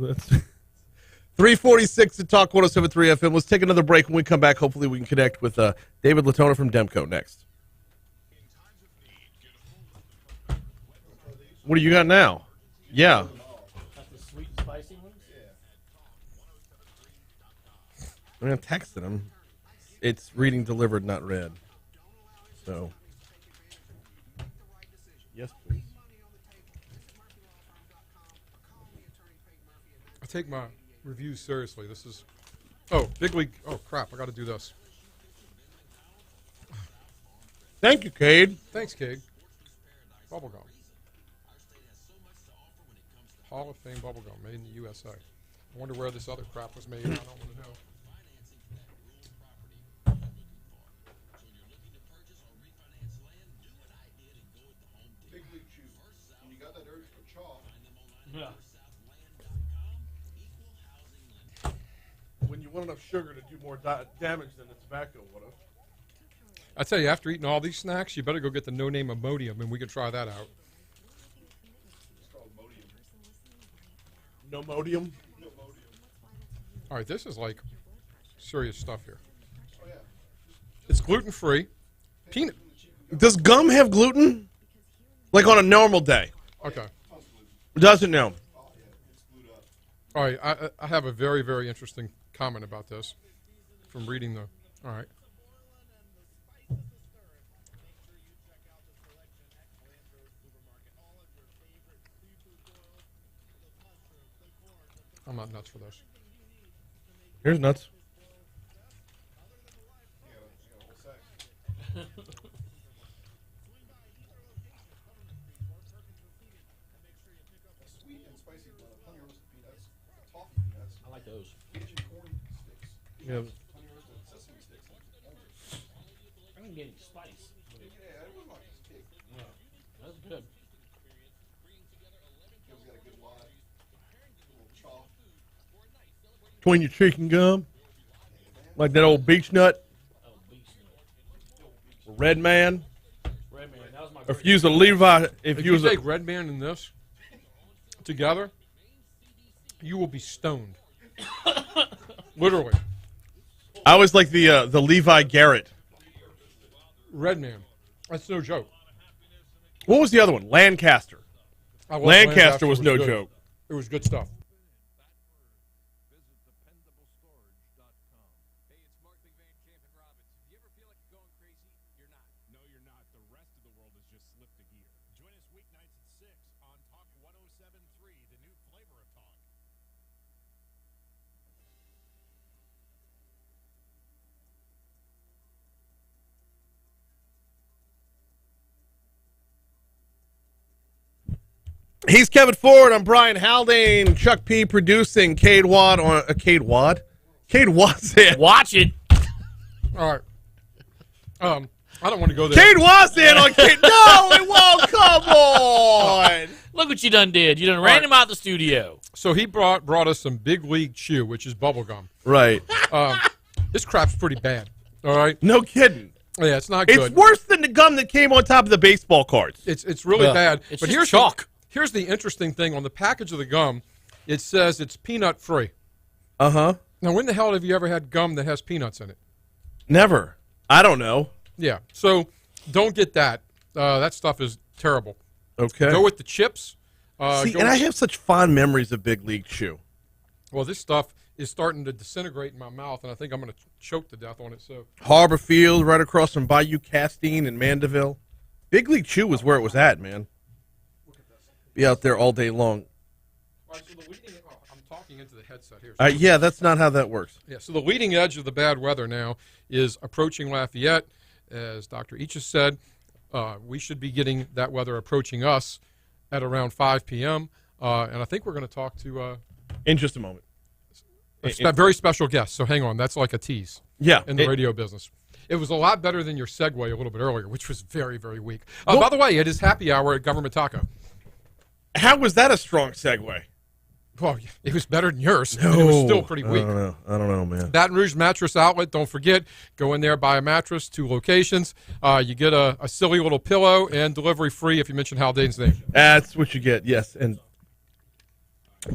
346 to Talk 107.3 FM. Let's take another break. When we come back, hopefully we can connect with David Latona from Demco next. What do you got now? Yeah. That's the sweet and spicy ones? I'm going to text him. It's reading delivered, not read. So. Yes, please. I take my reviews seriously. This is, big league. Oh crap! I got to do this. Thank you, Cade. Thanks, Cade. Bubblegum. Hall of Fame bubblegum made in the USA. I wonder where this other crap was made. I don't want to know. Big League Chew. When you got that urge for chaw, Yeah. When you want enough sugar to do more damage than the tobacco would have. I tell you, after eating all these snacks, you better go get the no-name Imodium, and we can try that out. it's called Modium. Nomodium. All right, this is like serious stuff here. Oh, yeah. It's gluten-free. Peanut. Does gum have gluten? Like on a normal day? Okay. Doesn't know. All right, I have a very, very interesting comment about this from reading the. All right. I'm not nuts for this. Here's nuts. Sweet and spicy honey roasted peanuts, toffee peanuts, I like those. Cajun corn sticks, Yeah. honey roasted sesame sticks, and almonds. I didn't get any spice. Yeah, it wasn't like this cake. That's good. It's got a good lot. A little chaw. Between your chicken gum. Like that old beech nut. Oh, beach Red Man. Red Man, that was my If you use a Levi. If you take Red Man and this together, you will be stoned. Literally. I always like the Levi Garrett. Red Man. That's no joke. What was the other one? Lancaster. I love Lancaster was no good. joke. It was good stuff. Hey, it's Mark McVan, Camp Robbins. If you ever feel like you're going crazy, you're not. No, you're not. The rest of the world has just slipped a gear. Join us weeknights at 6 on Talk 107.3, the new flavor of talk. He's Kevin Ford. I'm Brian Haldane. Chuck P. producing. Cade Wad on Cade Wad. Cade Wazan. Watch it. All right. I don't want to go there. Cade Wazan on Cade. No, it won't. Come on. Look what you done did. You done ran him out the studio. So he brought us some Big League Chew, which is bubble gum. Right. This crap's pretty bad. All right. No kidding. Yeah, it's not good. It's worse than the gum that came on top of the baseball cards. It's really bad. It's but just here's chalk. Here's the interesting thing on the package of the gum. It says it's peanut free. Uh-huh. Now, when the hell have you ever had gum that has peanuts in it? Never. I don't know. Yeah. So don't get that. That stuff is terrible. Okay. Go with the chips. See, and I have such fond memories of Big League Chew. Well, this stuff is starting to disintegrate in my mouth, and I think I'm going to choke to death on it. So Harbor Field, right across from Bayou Castine and Mandeville. Big League Chew was where it was at, man. Be out there all day long. All right, so the leading, I'm talking into the headset here. Yeah, that's not how that works. Yeah, so the leading edge of the bad weather now is approaching Lafayette. As Dr. Outages said, we should be getting that weather approaching us at around 5 p.m. And I think we're going to talk to In just a moment. a very special guest. So hang on, that's like a tease. Yeah. In the radio business. It was a lot better than your segue a little bit earlier, which was very, very weak. By the way, it is happy hour at Government Taco. How was that a strong segue? Well, it was better than yours. No, it was still pretty weak. I don't know, man. Baton Rouge Mattress Outlet. Don't forget, go in there, buy a mattress, 2 locations. You get a silly little pillow and delivery free if you mention Haldane's name. That's what you get, yes. And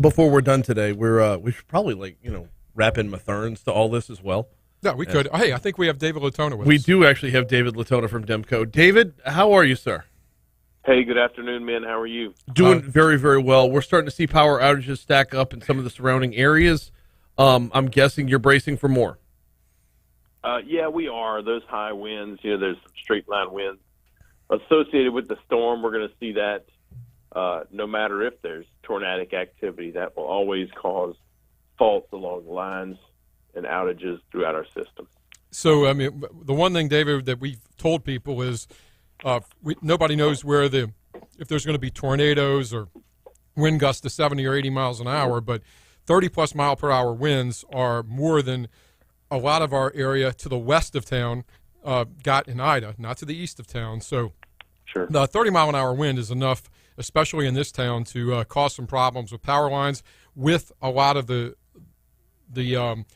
before we're done today, we should probably wrap in Matherns to all this as well. Yeah, we could. Hey, I think we have David Latona with us. We do actually have David Latona from Demco. David, how are you, sir? Hey, good afternoon, man. How are you? Doing very, very well. We're starting to see power outages stack up in some of the surrounding areas. I'm guessing you're bracing for more. Yeah, we are. Those high winds, there's some straight line winds associated with the storm. We're going to see that no matter if there's tornadic activity. That will always cause faults along the lines and outages throughout our system. So, I mean, the one thing, David, that we've told people is nobody knows if there's going to be tornadoes or wind gusts to 70 or 80 miles an hour, but 30-plus mile-per-hour winds are more than a lot of our area to the west of town got in Ida, not to the east of town. So sure. The 30-mile-an-hour wind is enough, especially in this town, to cause some problems with power lines, with a lot of the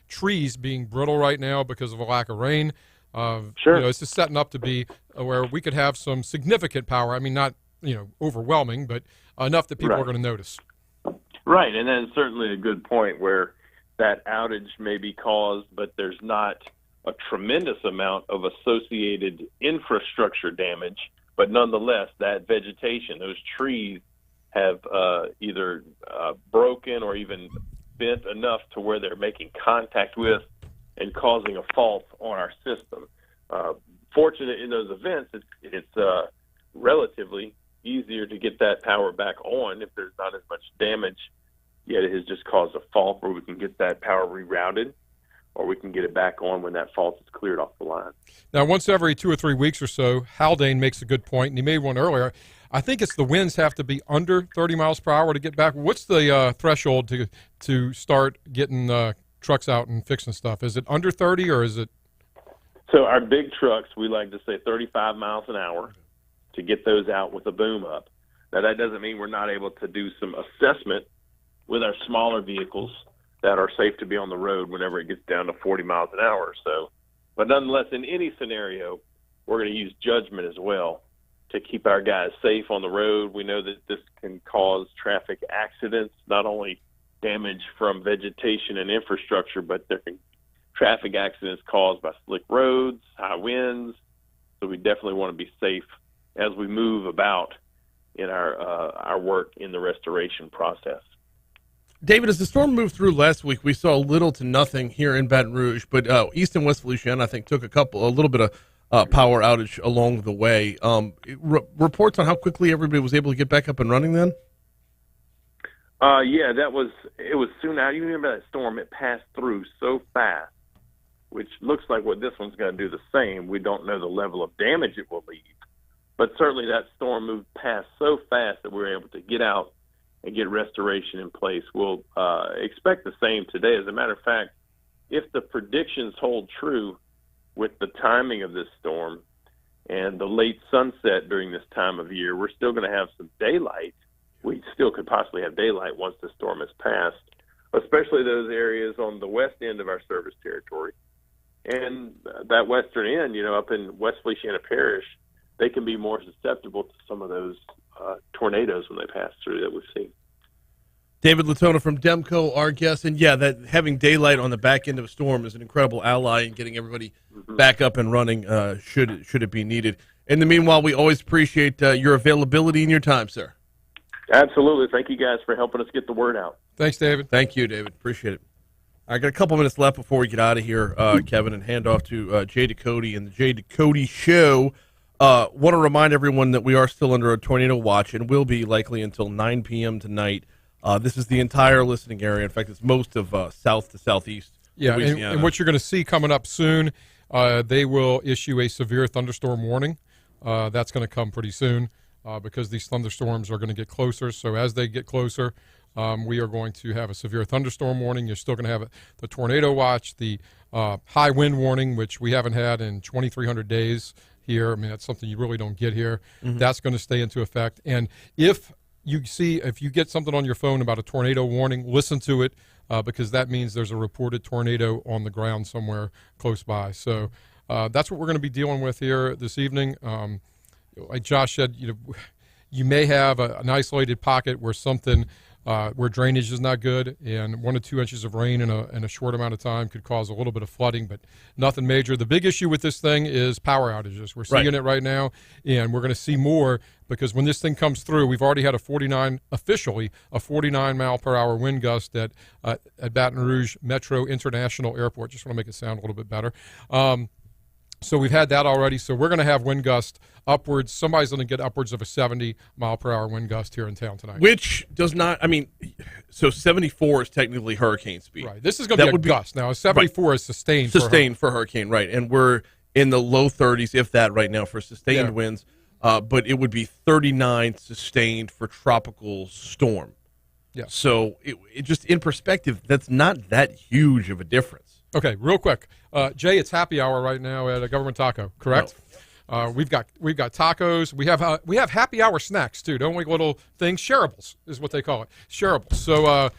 trees being brittle right now because of a lack of rain. Sure. It's just setting up to be where we could have some significant power. I mean, not overwhelming, but enough that people are going to notice. Right, and then certainly a good point where that outage may be caused, but there's not a tremendous amount of associated infrastructure damage. But nonetheless, that vegetation, those trees, have either broken or even bent enough to where they're making contact with and causing a fault on our system. Fortunate in those events, it's relatively easier to get that power back on if there's not as much damage, yet it has just caused a fault where we can get that power rerouted, or we can get it back on when that fault is cleared off the line. Now, once every 2 or 3 weeks or so, Haldane makes a good point, and he made one earlier. I think it's the winds have to be under 30 miles per hour to get back. What's the threshold to start getting trucks out and fixing stuff? Is it under 30 or is it? So our big trucks, we like to say 35 miles an hour to get those out with a boom up. Now, that doesn't mean we're not able to do some assessment with our smaller vehicles that are safe to be on the road whenever it gets down to 40 miles an hour or so. But nonetheless, in any scenario, we're going to use judgment as well to keep our guys safe on the road. We know that this can cause traffic accidents, not only damage from vegetation and infrastructure, but there can traffic accidents caused by slick roads, high winds. So we definitely want to be safe as we move about in our work in the restoration process. David, as the storm moved through last week, we saw little to nothing here in Baton Rouge, but East and West Feliciana, I think, took a little bit of power outage along the way. Reports on how quickly everybody was able to get back up and running then? Yeah, it was soon out. You remember that storm? It passed through so fast, which looks like what this one's going to do the same. We don't know the level of damage it will leave, but certainly that storm moved past so fast that we were able to get out and get restoration in place. We'll expect the same today. As a matter of fact, if the predictions hold true with the timing of this storm and the late sunset during this time of year, we're still going to have some daylight. We still could possibly have daylight once the storm has passed, especially those areas on the west end of our service territory. And that western end, up in West Feliciana Parish, they can be more susceptible to some of those tornadoes when they pass through that we've seen. David Latona from Demco, our guest. And yeah, that having daylight on the back end of a storm is an incredible ally in getting everybody back up and running should it be needed. In the meanwhile, we always appreciate your availability and your time, sir. Absolutely. Thank you guys for helping us get the word out. Thanks, David. Thank you, David. Appreciate it. I got a couple minutes left before we get out of here, Kevin, and hand off to Jay Ducote and the Jay Ducote Show. Want to remind everyone that we are still under a tornado watch and will be likely until 9 p.m. tonight. This is the entire listening area. In fact, it's most of south to southeast. Yeah, and what you're going to see coming up soon, they will issue a severe thunderstorm warning. That's going to come pretty soon because these thunderstorms are going to get closer. So as they get closer, we are going to have a severe thunderstorm warning. You're still going to have the tornado watch, the high wind warning, which we haven't had in 2,300 days here. I mean, that's something you really don't get here. Mm-hmm. That's going to stay into effect. And if you see, if you get something on your phone about a tornado warning, listen to it because that means there's a reported tornado on the ground somewhere close by. So that's what we're going to be dealing with here this evening. Like Josh said, you may have an isolated pocket where something where drainage is not good, and 1 to 2 inches of rain in a short amount of time could cause a little bit of flooding, but nothing major. The big issue with this thing is power outages. We're seeing it right now, and we're going to see more because when this thing comes through, we've already had officially a 49 mile per hour wind gust at Baton Rouge Metro International Airport. Just want to make it sound a little bit better. So we've had that already. So we're going to have wind gust upwards. Somebody's going to get upwards of a 70 mile per hour wind gust here in town tonight. Which does not, so 74 is technically hurricane speed. Right. This is going to be a gust. Now, a 74 is sustained. Sustained for hurricane, right. And we're in the low 30s, if that, right now for sustained winds. But it would be 39 sustained for tropical storm. Yeah. So it just in perspective, that's not that huge of a difference. Okay, real quick, Jay. It's happy hour right now at a Government Taco, correct? No. We've got tacos. We have happy hour snacks too, don't we? Little things, shareables is what they call it, shareables. So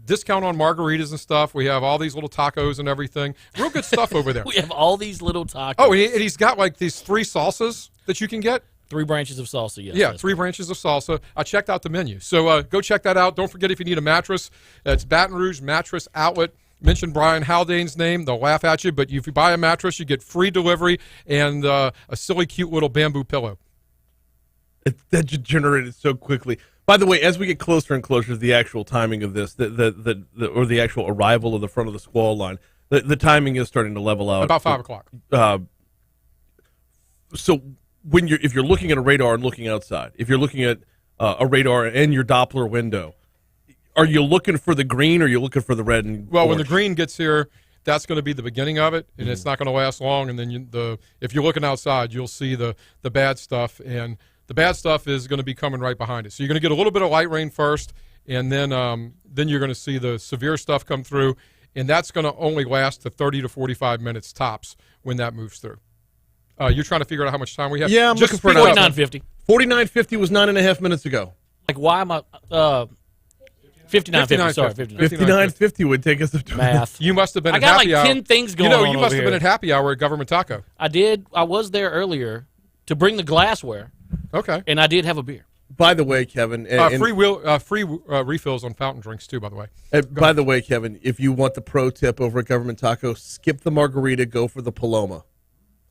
discount on margaritas and stuff. We have all these little tacos and everything. Real good stuff over there. We have all these little tacos. Oh, and he's got like these 3 salsas that you can get. 3 branches of salsa, yes. Yeah, 3 branches of salsa. I checked out the menu. So go check that out. Don't forget if you need a mattress, it's Baton Rouge Mattress Outlet. Mention Brian Haldane's name. They'll laugh at you, but if you buy a mattress, you get free delivery and a silly, cute little bamboo pillow. That generated so quickly. By the way, as we get closer and closer to the actual timing of this, or the actual arrival of the front of the squall line, the timing is starting to level out. About 5 o'clock. So if you're looking at a radar and looking outside, if you're looking at a radar and your Doppler window, are you looking for the green or are you looking for the red and Well, orange? when the green gets here, that's going to be the beginning of it, and it's not going to last long. And then if you're looking outside, you'll see the bad stuff, and the bad stuff is going to be coming right behind it. So you're going to get a little bit of light rain first, and then you're going to see the severe stuff come through, and that's going to only last to 30 to 45 minutes tops when that moves through. You're trying to figure out how much time we have? Yeah, I'm Just looking for 49.50. 49.50 was 9.5 minutes ago. Like, why am I 59.50, sorry. 59.50 would take us to math. You must have been I at got happy like hour. 10 things going on. You must have over been at here. happy hour at Government Taco. I did. I was there earlier to bring the glassware. Okay. And I did have a beer. By the way, Kevin, free refills on fountain drinks too. By the way. By the way, Kevin, if you want the pro tip over at Government Taco, skip the margarita, go for the Paloma.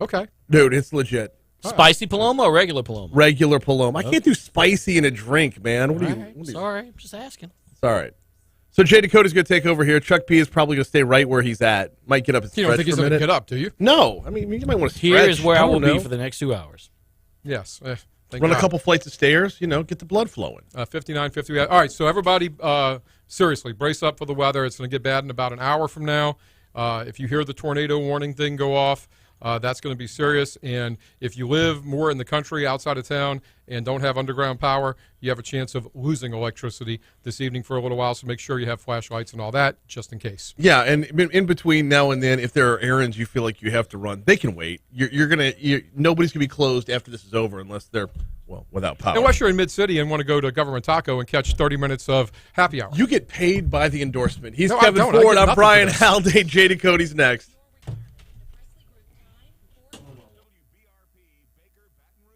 Okay. Dude, it's legit. Spicy Paloma or regular Paloma? Regular Paloma. I can't do spicy in a drink, man. What are you? Sorry, I'm just asking. It's all right. So Jay Dakota's going to take over here. Chuck P is probably going to stay right where he's at. Might get up and stretch. You don't think he's going to get up, do you? No. I mean, you might want to stretch. Here is where I will be for the next 2 hours. Yes. Run a couple flights of stairs, get the blood flowing. 59.50. All right, so everybody, seriously, brace up for the weather. It's going to get bad in about an hour from now. If you hear the tornado warning thing go off, that's going to be serious. And if you live more in the country outside of town and don't have underground power, you have a chance of losing electricity this evening for a little while. So make sure you have flashlights and all that just in case. Yeah, and in between now and then, if there are errands you feel like you have to run, they can wait. Nobody's going to be closed after this is over unless they're without power. Unless you're in Mid-City and want to go to Government Taco and catch 30 minutes of happy hour. You get paid by the endorsement. He's No, Kevin I don't. I Ford. get I'm nothing Brian for this. Haldane. Jay Dakota's next.